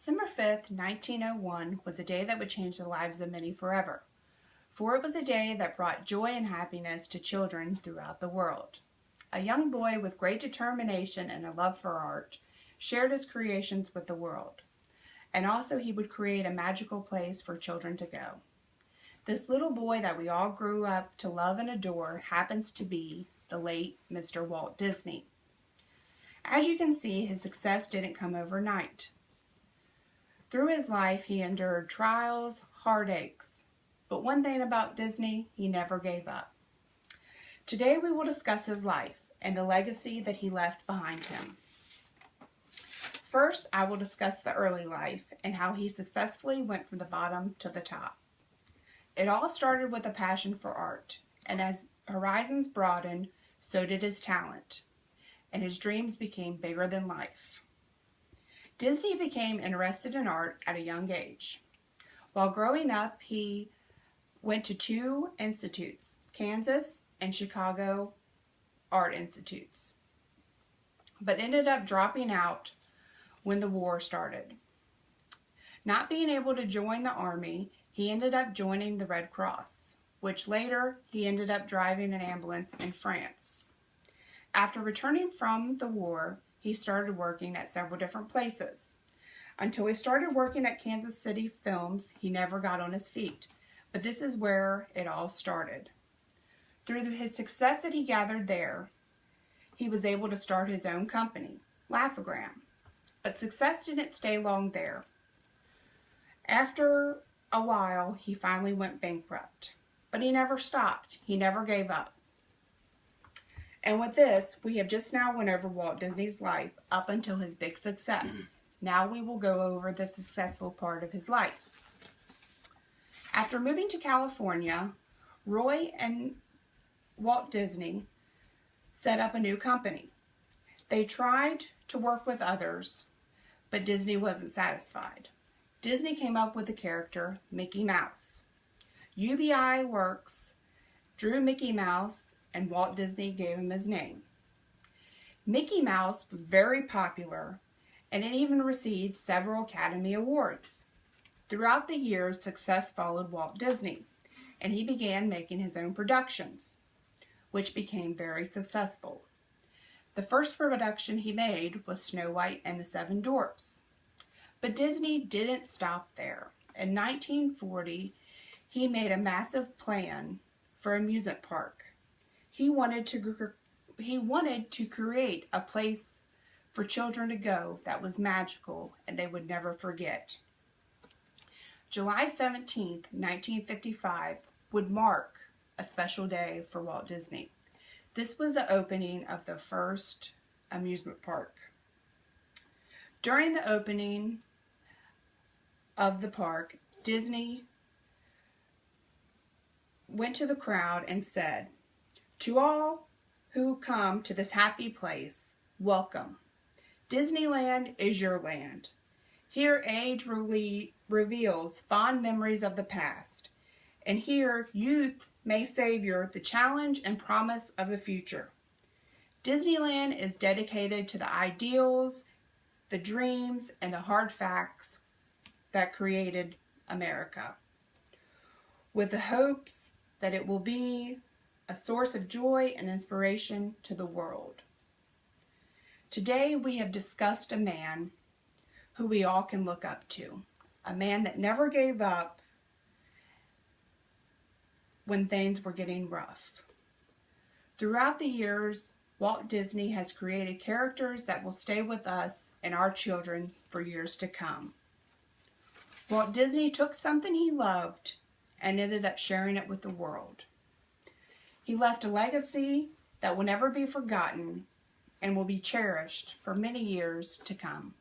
December 5th, 1901 was a day that would change the lives of many forever, for it was a day that brought joy and happiness to children throughout the world. A young boy with great determination and a love for art shared his creations with the world, and also he would create a magical place for children to go. This little boy that we all grew up to love and adore happens to be the late Mr. Walt Disney. As you can see, his success didn't come overnight. Through his life, he endured trials, heartaches, but one thing about Disney, he never gave up. Today we will discuss his life and the legacy that he left behind him. First, I will discuss the early life and how he successfully went from the bottom to the top. It all started with a passion for art, and as horizons broadened, so did his talent, and his dreams became bigger than life. Disney became interested in art at a young age. While growing up, he went to two institutes, Kansas and Chicago art institutes, but ended up dropping out when the war started. Not being able to join the army, he ended up joining the Red Cross, which later he ended up driving an ambulance in France. After returning from the war, he started working at several different places. Until he started working at Kansas City Films, he never got on his feet. But this is where it all started. Through his success that he gathered there, he was able to start his own company, Laugh-O-Gram. But success didn't stay long there. After a while, he finally went bankrupt. But he never stopped. He never gave up. And with this, we have just now went over Walt Disney's life up until his big success. Now we will go over the successful part of his life. After moving to California, Roy and Walt Disney set up a new company. They tried to work with others, but Disney wasn't satisfied. Disney came up with the character Mickey Mouse. UBI Works drew Mickey Mouse, and Walt Disney gave him his name. Mickey Mouse was very popular, and it even received several Academy Awards. Throughout the years, success followed Walt Disney, and he began making his own productions, which became very successful. The first production he made was Snow White and the Seven Dwarfs. But Disney didn't stop there. In 1940, he made a massive plan for an amusement park. He wanted to create a place for children to go that was magical and they would never forget. July 17th, 1955 would mark a special day for Walt Disney. This was the opening of the first amusement park. During the opening of the park, Disney went to the crowd and said, "To all who come to this happy place, welcome. Disneyland is your land. Here age reveals fond memories of the past, and here youth may savor the challenge and promise of the future. Disneyland is dedicated to the ideals, the dreams, and the hard facts that created America, with the hopes that it will be a source of joy and inspiration to the world." Today we have discussed a man who we all can look up to, a man that never gave up when things were getting rough. Throughout the years, Walt Disney has created characters that will stay with us and our children for years to come. Walt Disney took something he loved and ended up sharing it with the world. He left a legacy that will never be forgotten and will be cherished for many years to come.